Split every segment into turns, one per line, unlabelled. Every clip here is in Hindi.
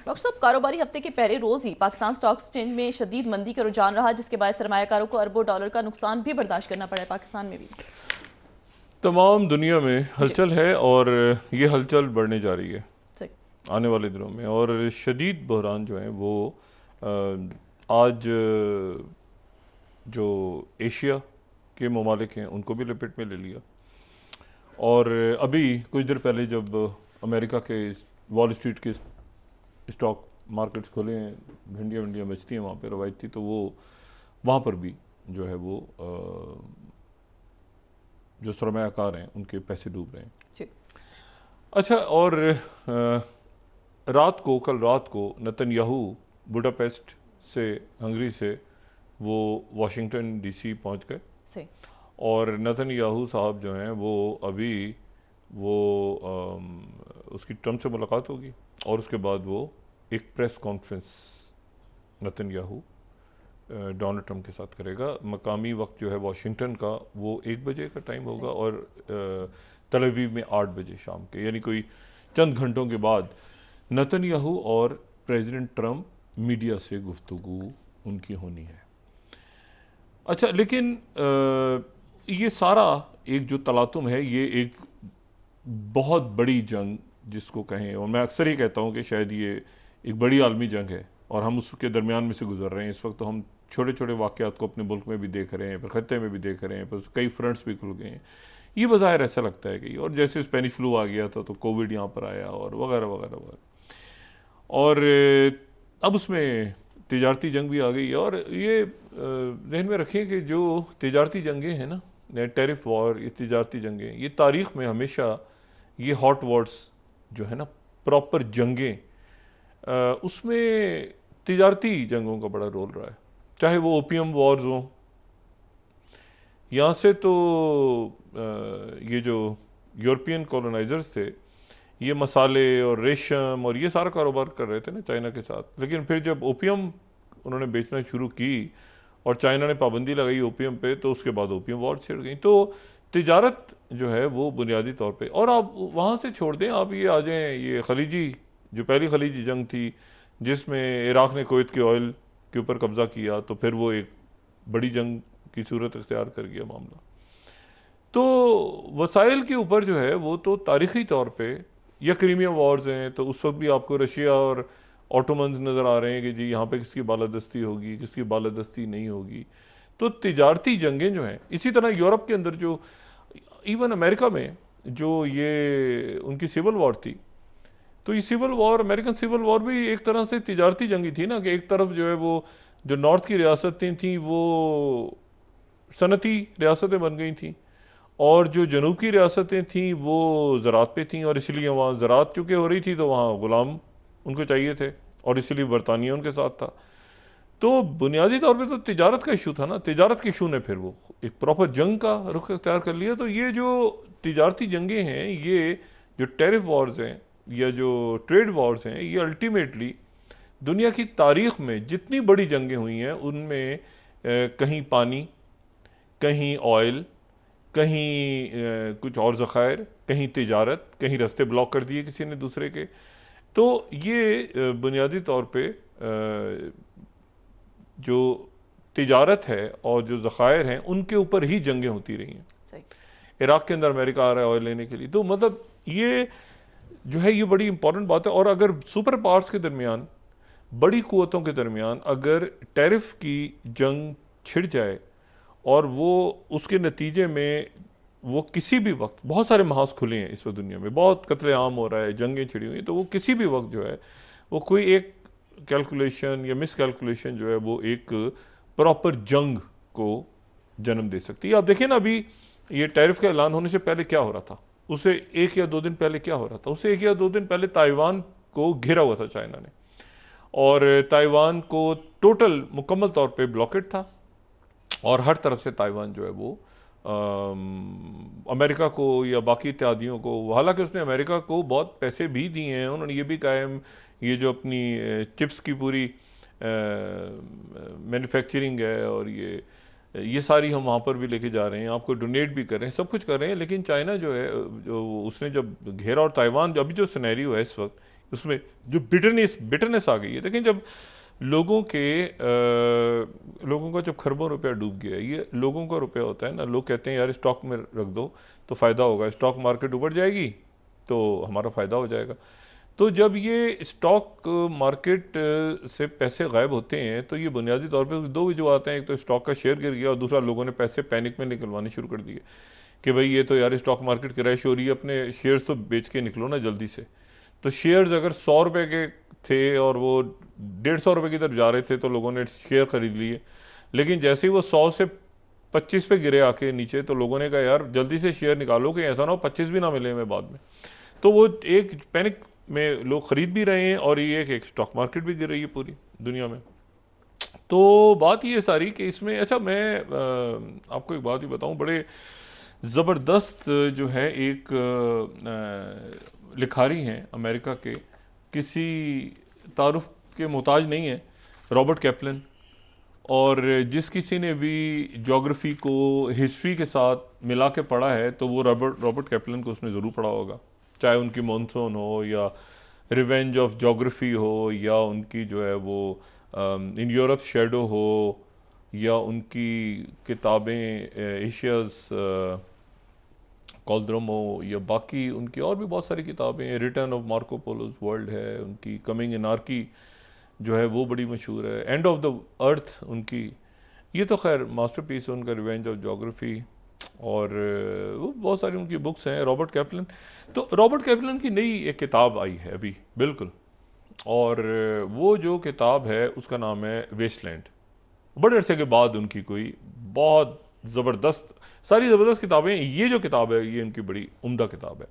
डॉक्टर साहब, कारोबारी हफ्ते के पहले रोज ही पाकिस्तान स्टॉक एक्सचेंज में शदीद मंदी का रुझान रहा, जिसके बाद सरमायाकारों को अरबों डॉलर का नुकसान भी बर्दाश्त करना पड़ा है। पाकिस्तान में भी
तमाम दुनिया में
जी
हलचल है और ये हलचल बढ़ने जा रही है
सही।
आने वाले दिनों में। और शदीद बहरान जो है वो आज जो एशिया के ममालिक हैं उनको भी लपेट में ले लिया। और अभी कुछ देर पहले जब अमेरिका के वॉल स्ट्रीट के स्टॉक मार्केट्स खोले हैं, भिंडियाँ भिंडियाँ बचती हैं वहाँ पे रवायती, तो वो वहाँ पर भी जो है वो जो सरमायाकार हैं उनके पैसे डूब रहे हैं
जी
अच्छा। और कल रात को नेतन्याहू बुडापेस्ट से, हंगरी से वो वाशिंगटन डीसी पहुंच गए।
सही।
और नेतन्याहू साहब जो हैं वो अभी वो उसकी ट्रम्प से मुलाकात होगी और उसके बाद वो एक press conference Netanyahu Donald Trump के साथ करेगा। मकामी वक्त जो है वाशिंगटन का वो 1 बजे का टाइम होगा और तल अवीव में 8 बजे शाम के, यानी कोई चंद घंटों के बाद नेतन्याहू और प्रेसिडेंट ट्रम्प मीडिया से गुफ्तगू उनकी होनी है। अच्छा, लेकिन ये सारा एक जो तलातुम है, ये एक बहुत बड़ी जंग जिसको कहें, और मैं अक्सर ही कहता हूँ कि शायद ये एक बड़ी आलमी जंग है और हम उसके दरमियान में से गुजर रहे हैं इस वक्त। तो हम छोटे छोटे वाक़यात को अपने मुल्क में भी देख रहे हैं, फिर खत्ते में भी देख रहे हैं, फिर कई फ्रंट्स भी खुल गए हैं। ये बज़ाहिर ऐसा लगता है कि, और जैसे स्पेनिश फ्लू आ गया था तो कोविड यहाँ पर आया और वगैरह वगैरह वगैरह, और अब उसमें तिजारती जंग भी आ गई है। और ये ज़हन में रखें कि जो तिजारती जंगें हैं ना, टैरिफ वॉर, ये तिजारती जंगें, ये तारीख़ में हमेशा ये हॉट वॉर्स जो है ना, प्रॉपर जंगें, उसमें तिजारती जंगों का बड़ा रोल रहा है। चाहे वो ओपियम वॉर्स हों, यहाँ से तो ये जो यूरोपियन कॉलोनाइजर्स थे ये मसाले और रेशम और ये सारा कारोबार कर रहे थे ना चाइना के साथ। लेकिन फिर जब ओपियम उन्होंने बेचना शुरू की और चाइना ने पाबंदी लगाई ओपियम पे, तो उसके बाद ओपियम वॉर छिड़ गई। तो तिजारत जो है वो बुनियादी तौर पे, और आप वहाँ से छोड़ दें, आप ये आ जाएँ, ये खलीजी जो पहली खलीजी जंग थी जिसमें इराक़ ने कुवैत के ऑयल के ऊपर कब्ज़ा किया, तो फिर वो एक बड़ी जंग की सूरत इख्तियार कर गया मामला। तो वसाइल के ऊपर जो है वो तो तारीख़ी तौर पे, या क्रीमिया वॉर्स हैं तो उस वक्त भी आपको रशिया और ऑटोमन्स नज़र आ रहे हैं कि जी यहाँ पे किसकी बालादस्ती होगी, किसकी बालादस्ती नहीं होगी। तो तिजारती जंगें जो हैं, इसी तरह यूरोप के अंदर जो, इवन अमेरिका में जो ये उनकी सिविल वॉर थी, तो ये civil war, American civil war भी एक तरह से तिजारती जंगी थी ना, कि एक तरफ जो है वो जो नॉर्थ की रियासतें थीं वो सनती रियासतें बन गई थीं, और जो जनूब की रियासतें थीं वो ज़रात पे थीं, और इसलिए वहाँ ज़रात चूँकि हो रही थी तो वहाँ ग़ुलाम उनको चाहिए थे, और इसलिए बरतानिया उनके साथ था। तो बुनियादी तौर पे तो तिजारत का इशू था ना, तिजारत के इशू ने फिर वो एक प्रॉपर जंग का रुख इख्तियार कर लिया। तो ये जो तिजारती जंगें हैं, ये जो टैरिफ वॉर्स हैं या जो ट्रेड वॉर्स हैं, ये अल्टीमेटली दुनिया की तारीख़ में जितनी बड़ी जंगें हुई हैं उनमें कहीं पानी, कहीं ऑयल, कहीं कुछ और ज़ख़ायर, कहीं तिजारत, कहीं रास्ते ब्लॉक कर दिए किसी ने दूसरे के। तो ये बुनियादी तौर पे जो तिजारत है और जो ज़ख़ायर हैं उनके ऊपर ही जंगें होती रही हैं। इराक़ के अंदर अमेरिका आ रहा है ऑयल लेने के लिए, तो मतलब ये जो है ये बड़ी इंपॉर्टेंट बात है। और अगर सुपर पावर्स के दरमियान, बड़ी क़ुव्वतों के दरमियान अगर टैरिफ की जंग छिड़ जाए और वो उसके नतीजे में वो किसी भी वक्त, बहुत सारे महाज खुले हैं इस वक्त दुनिया में, बहुत कत्लेआम हो रहा है, जंगें छिड़ी हुई हैं, तो वो किसी भी वक्त जो है वो कोई एक कैलकुलेशन या मिस कैलकुलेशन जो है वो एक प्रॉपर जंग को जन्म दे सकती है। आप देखिए ना, अभी ये टैरिफ का ऐलान होने से पहले क्या हो रहा था, उससे 1 या 2 दिन पहले क्या हो रहा था, उससे 1 या 2 दिन पहले ताइवान को घेरा हुआ था चाइना ने, और ताइवान को टोटल मुकम्मल तौर पे ब्लॉकेट था, और हर तरफ से ताइवान जो है वो अमेरिका को या बाकी इत्यादियों को, हालांकि उसने अमेरिका को बहुत पैसे भी दिए हैं, उन्होंने ये भी कहा है ये जो अपनी चिप्स की पूरी मैन्युफैक्चरिंग है और ये सारी हम वहाँ पर भी लेके जा रहे हैं, आपको डोनेट भी कर रहे हैं, सब कुछ कर रहे हैं। लेकिन चाइना जो है, जो उसने जब घेरा, और ताइवान, अभी जो सिनेरियो है इस वक्त, उसमें जो बिटरनेस आ गई है। देखें, जब लोगों का जब खरबों रुपया डूब गया, ये लोगों का रुपया होता है ना। लोग कहते हैं यार स्टॉक में रख दो तो फ़ायदा होगा, स्टॉक मार्केट ऊपर जाएगी तो हमारा फ़ायदा हो जाएगा। तो जब ये स्टॉक मार्केट से पैसे गायब होते हैं तो ये बुनियादी तौर पे दो वजह आते हैं। एक तो स्टॉक का शेयर गिर गया और दूसरा लोगों ने पैसे पैनिक में निकलवाने शुरू कर दिए कि भाई ये तो यार स्टॉक मार्केट क्रैश हो रही है, अपने शेयर्स तो बेच के निकलो ना जल्दी से। तो शेयर्स अगर 100 रुपये के थे और वो 150 रुपये की तरफ जा रहे थे तो लोगों ने शेयर खरीद लिए। लेकिन जैसे ही वो 100 से 25 पे गिरे आके नीचे तो लोगों ने कहा यार जल्दी से शेयर निकालो कि ऐसा ना हो 25 भी ना मिले हमें बाद में। तो वो एक पैनिक में लोग खरीद भी रहे हैं और ये एक स्टॉक मार्केट भी गिर रही है पूरी दुनिया में। तो बात ये सारी कि इसमें अच्छा मैं आपको एक बात ही बताऊं, बड़े ज़बरदस्त जो है एक लिखारी हैं अमेरिका के, किसी तारुफ के मोहताज नहीं है, रॉबर्ट कैपलन। और जिस किसी ने भी ज्योग्राफी को हिस्ट्री के साथ मिला के पढ़ा है तो वो रॉबर्ट कैपलन को उसने ज़रूर पढ़ा होगा, चाहे उनकी मॉनसून हो या रिवेंज ऑफ ज्योग्राफी हो या उनकी जो है वो इन यूरोप शेडो हो या उनकी किताबें एशियाज़ कॉल्ड्रम हो या बाकी उनकी और भी बहुत सारी किताबें, रिटर्न ऑफ मार्को पोलोज वर्ल्ड है उनकी, कमिंग एनार्की जो है वो बड़ी मशहूर है, एंड ऑफ द अर्थ उनकी, ये तो खैर मास्टरपीस है उनका रिवेंज ऑफ ज्योग्राफी। और वो बहुत सारी उनकी बुक्स हैं रॉबर्ट कैपलन। तो रॉबर्ट कैपलन की नई एक किताब आई है अभी बिल्कुल, और वो जो किताब है उसका नाम है वेस्टलैंड। बड़े अरसे के बाद उनकी कोई बहुत ज़बरदस्त, सारी ज़बरदस्त किताबें, ये जो किताब है ये इनकी बड़ी उम्दा किताब है।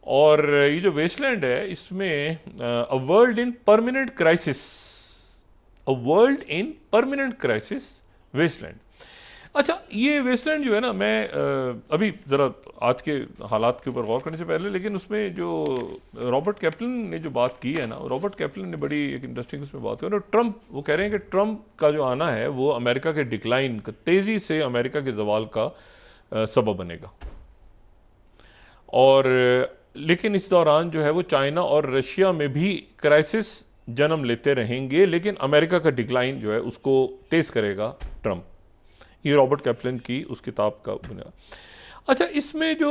और ये जो वेस्टलैंड है इसमें a world in permanent crisis, a world in permanent crisis, wasteland. अच्छा, ये वेस्टलैंड जो है ना, मैं अभी ज़रा आज के हालात के ऊपर गौर करने से पहले, लेकिन उसमें जो रॉबर्ट कैपलन ने जो बात की है ना, रॉबर्ट कैपलन ने बड़ी एक इंटरेस्टिंग उसमें बात की। और ट्रंप, वो कह रहे हैं कि ट्रंप का जो आना है वो अमेरिका के डिक्लाइन का, तेज़ी से अमेरिका के जवाल का सबब बनेगा। और लेकिन इस दौरान जो है वो चाइना और रशिया में भी क्राइसिस जन्म लेते रहेंगे, लेकिन अमेरिका का डिक्लाइन जो है उसको तेज़ करेगा ट्रंप। ये रॉबर्ट कैपलन की उस किताब का बुनियाद। अच्छा, इसमें जो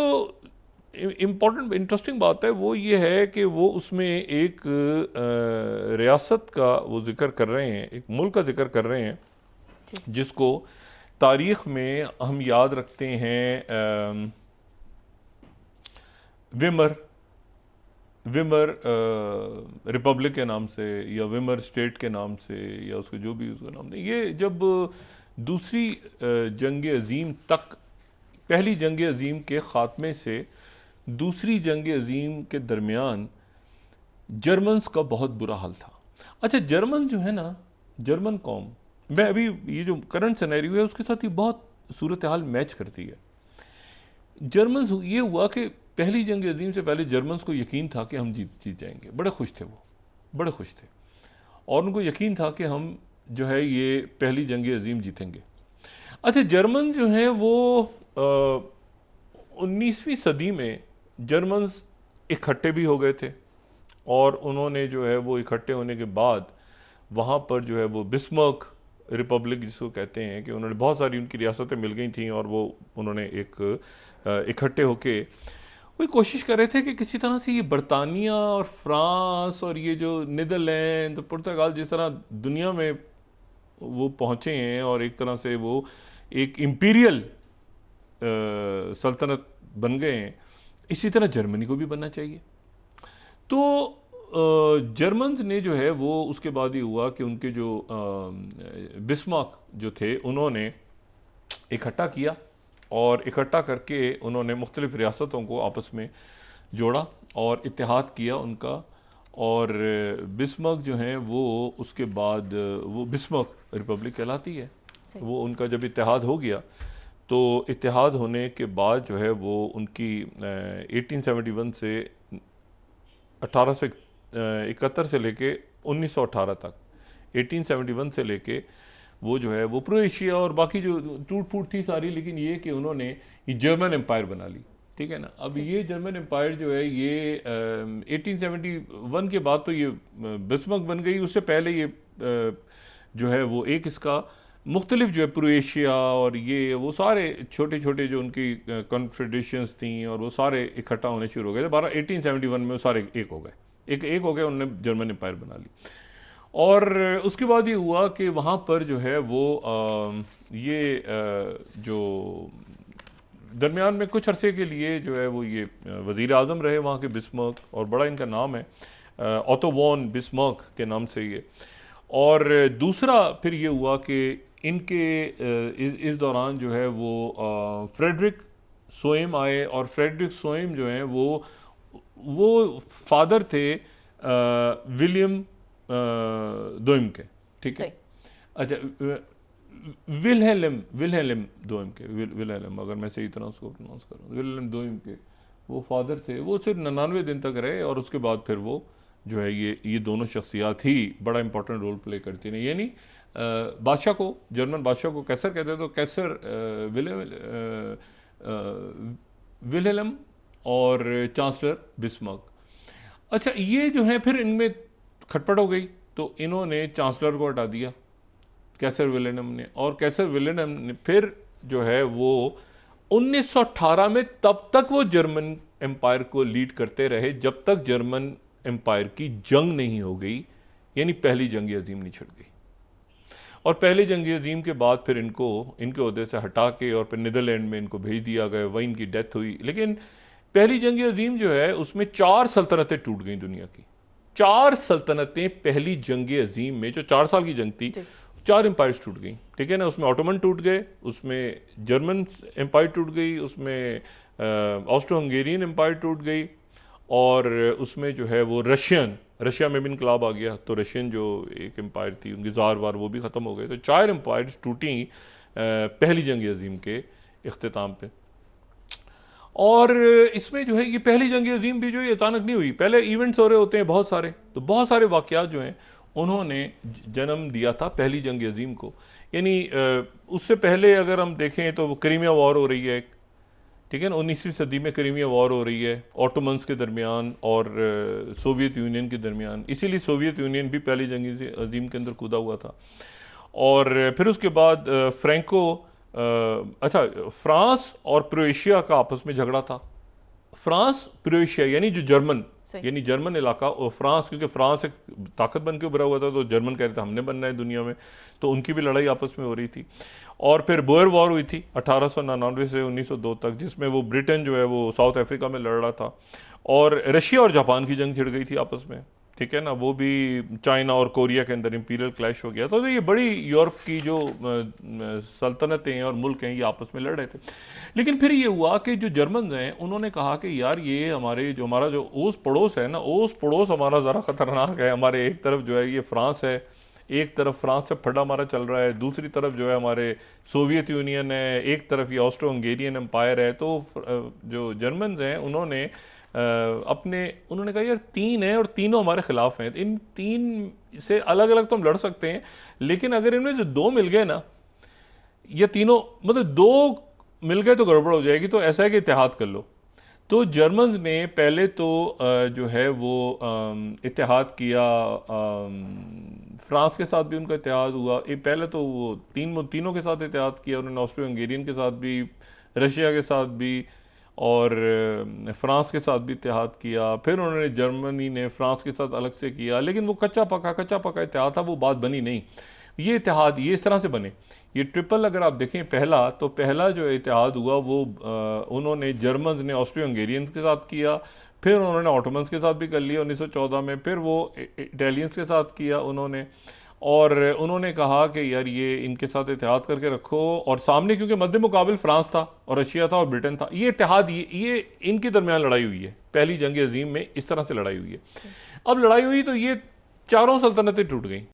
इम्पॉर्टेंट इंटरेस्टिंग बात है वो ये है कि वो उसमें एक रियासत का वो जिक्र कर रहे हैं, एक मुल्क का जिक्र कर रहे हैं जिसको तारीख़ में हम याद रखते हैं विमर रिपब्लिक के नाम से या विमर स्टेट के नाम से या उसको जो भी उसका नाम नहीं। ये जब दूसरी जंग अज़ीम तक, पहली जंग अज़ीम के ख़ात्मे से दूसरी जंग अज़ीम के दरमियान जर्मन्स का बहुत बुरा हाल था। अच्छा, जर्मन जो है ना, जर्मन कौम, मैं अभी ये जो करंट सिनेरियो है उसके साथ ये बहुत सूरत हाल मैच करती है। जर्मन्स, ये हुआ कि पहली जंग अज़ीम से पहले जर्मन्स को यकीन था कि हम जीत जाएंगे, बड़े खुश थे, वो बड़े खुश थे और उनको यकीन था कि हम जो है ये पहली जंग अज़ीम जीतेंगे। अच्छा, जर्मन जो है वो 19वीं सदी में जर्मन्स इकट्ठे भी हो गए थे और उन्होंने जो है वो इकट्ठे होने के बाद वहाँ पर जो है वो बिस्मार्क रिपब्लिक जिसको कहते हैं, कि उन्होंने बहुत सारी उनकी रियासतें मिल गई थी और वो उन्होंने एक इकट्ठे होके वो कोशिश कर रहे थे कि किसी तरह से ये बरतानिया और फ्रांस और ये जो नीदरलैंड तो पुर्तगाल जिस तरह दुनिया में वो पहुँचे हैं और एक तरह से वो एक इम्पीरियल सल्तनत बन गए हैं, इसी तरह जर्मनी को भी बनना चाहिए। तो जर्मन्स ने जो है वो उसके बाद ही हुआ कि उनके जो बिस्मार्क जो थे उन्होंने इकट्ठा किया और इकट्ठा करके उन्होंने मुख्तलिफ रियासतों को आपस में जोड़ा और इत्तेहाद किया उनका। और बिस्मार्क जो हैं वो उसके बाद वो बिस्मार्क रिपब्लिक कहलाती है। वो उनका जब इत्तेहाद हो गया तो इत्तेहाद होने के बाद जो है वो उनकी 1871 से 1871 से लेके 1918 तक, 1871 से लेके वो जो है वो प्रो एशिया और बाकी जो टूट फूट थी सारी, लेकिन ये कि उन्होंने ये जर्मन एम्पायर बना ली। ठीक है ना। अब ये जर्मन एम्पायर जो है ये 1871 के बाद तो ये बिस्मर्क बन गई, उससे पहले ये जो है वो एक इसका मुख्तलिफ जो है क्रोएशिया और ये वो सारे छोटे छोटे जो उनकी कॉन्फेडरेशंस थी और वो सारे इकट्ठा होने शुरू हो गए थे। 1871 में वो सारे एक हो गए, एक हो गए, उन्होंने जर्मन एम्पायर बना ली। और उसके बाद ये हुआ कि वहाँ पर जो है वो जो दरमियान में कुछ अरसे के लिए जो है वो ये वज़ीर आज़म रहे वहाँ के बिस्मर्क, और बड़ा इनका नाम है ऑटो वॉन बिस्मर्क के नाम से ये। और दूसरा फिर ये हुआ कि इनके इस दौरान जो है वो फ्रेडरिक सोएम आए, और फ्रेडरिक सोएम जो हैं वो फादर थे विलियम दोइम के, ठीक है। अच्छा, विल्हेल्म दोइम के, विल्हेल्म, अगर मैं सही तरह उसको प्रोनाउंस करूँ, विल्हेल्म दोइम के वो फादर थे। वो सिर्फ 99 दिन तक रहे और उसके बाद फिर वो जो है ये दोनों शख्सियात ही बड़ा इंपॉर्टेंट रोल प्ले करती हैं। यानी बादशाह को, जर्मन बादशाह को कैसर कहते हैं, तो कैसर विल्हेल्म और चांसलर बिस्मर्क। अच्छा, ये जो है फिर इनमें खटपट हो गई, तो इन्होंने चांसलर को हटा दिया कैसर विल्हेल्म ने, और कैसर विल्हेल्म ने फिर जो है वो 1918 में तब तक वो जर्मन एम्पायर को लीड करते रहे जब तक जर्मन एम्पायर की जंग नहीं हो गई, यानी पहली जंग अजीम नहीं छिड़ गई। और पहली जंग अजीम के बाद फिर इनको इनके ओहदे से हटा के और फिर नीदरलैंड में इनको भेज दिया गया, वहीं इनकी डेथ हुई। लेकिन पहली जंग अजीम जो है उसमें 4 सल्तनतें टूट गई दुनिया की, 4 सल्तनतें पहली जंग अजीम में, जो 4 साल की जंग थी, 4 एम्पायर्स टूट गई, ठीक है ना। उसमें ऑटोमन टूट गए, उसमें जर्मन एम्पायर टूट गई, उसमें ऑस्ट्रो हंगेरियन एम्पायर टूट गई, और उसमें जो है वो रशिया में भी इनकलाब आ गया, तो रशियन जो एक एम्पायर थी उनकी ज़ार वार वो भी ख़त्म हो गए। तो 4 एम्पायर्स टूटी पहली जंग अजीम के इख्तिताम पे। और इसमें जो है ये पहली जंग अजीम भी जो है अचानक नहीं हुई, पहले इवेंट्स हो रहे होते हैं बहुत सारे, तो बहुत सारे वाक़यात जो हैं उन्होंने जन्म दिया था पहली जंग अजीम को। यानी उससे पहले अगर हम देखें तो क्रीमिया वॉर हो रही है, ठीक है ना, 19वीं सदी में क्रीमिया वॉर हो रही है ऑटोमन्स के दरमियान और सोवियत यूनियन के दरमियान, इसीलिए सोवियत यूनियन भी पहली जंग अजीम के अंदर कूदा हुआ था। और फिर उसके बाद फ्रांस और क्रोएशिया का आपस में झगड़ा था। फ्रांस क्रोएशिया यानी जो जर्मन, यानी जर्मन इलाका, और फ्रांस, क्योंकि फ्रांस एक ताकत बन के उभरा हुआ था, तो जर्मन कह रहे थे हमने बनना है दुनिया में, तो उनकी भी लड़ाई आपस में हो रही थी। और फिर बोयर वॉर हुई थी 1899 से 1902 तक, जिसमें वो ब्रिटेन जो है वो साउथ अफ्रीका में लड़ रहा था, और रशिया और जापान की जंग छिड़ गई थी आपस में, ठीक है ना। वो भी चाइना और कोरिया के अंदर इंपीरियल क्लैश हो गया। तो ये बड़ी यूरोप की जो सल्तनतें और मुल्क हैं ये आपस में लड़ रहे थे। लेकिन फिर ये हुआ कि जो जर्मन हैं उन्होंने कहा कि यार ये हमारा जो ओस पड़ोस है ना, ओस पड़ोस हमारा ज़रा ख़तरनाक है। हमारे एक तरफ जो है ये फ्रांस है, एक तरफ फ्रांस से फटा हमारा चल रहा है, दूसरी तरफ जो है हमारे सोवियत यूनियन है, एक तरफ ये ऑस्ट्रो हंगेरियन एम्पायर है। तो जो जर्मन हैं उन्होंने उन्होंने कहा यार 3 है और तीनों हमारे खिलाफ हैं, इन 3 से अलग अलग तो हम लड़ सकते हैं, लेकिन अगर इनमें जो 2 मिल गए ना, या तीनों मतलब 2 मिल गए तो गड़बड़ हो जाएगी, तो ऐसा है कि इत्तेहाद कर लो। तो जर्मन्स ने पहले तो जो है वो इत्तेहाद किया, फ्रांस के साथ भी उनका इत्तेहाद हुआ। पहले तो वो तीनों के साथ इत्तेहाद किया उन्होंने, ऑस्ट्रो हंगेरियन के साथ भी, रशिया के साथ भी, और फ्रांस के साथ भी इत्तेहाद किया। फिर उन्होंने जर्मनी ने फ्रांस के साथ अलग से किया, लेकिन वो कच्चा पका इत्तेहाद था, वो बात बनी नहीं। ये इत्तेहाद ये इस तरह से बने, ये ट्रिपल अगर आप देखें पहला जो इत्तेहाद हुआ वो उन्होंने जर्मन्स ने ऑस्ट्रियो हंगेरियंस के साथ किया, फिर उन्होंने ऑटोमन्स के साथ भी कर लिया 1914 में, फिर वो इटालियंस के साथ किया उन्होंने, और उन्होंने कहा कि यार ये इनके साथ इत्तेहाद करके रखो। और सामने क्योंकि मध्य मुकाबिल फ्रांस था और रशिया था और ब्रिटेन था, ये इत्तेहाद ये इनके दरमियान लड़ाई हुई है, पहली जंग अजीम में इस तरह से लड़ाई हुई है। अब लड़ाई हुई तो ये चारों सल्तनतें टूट गई।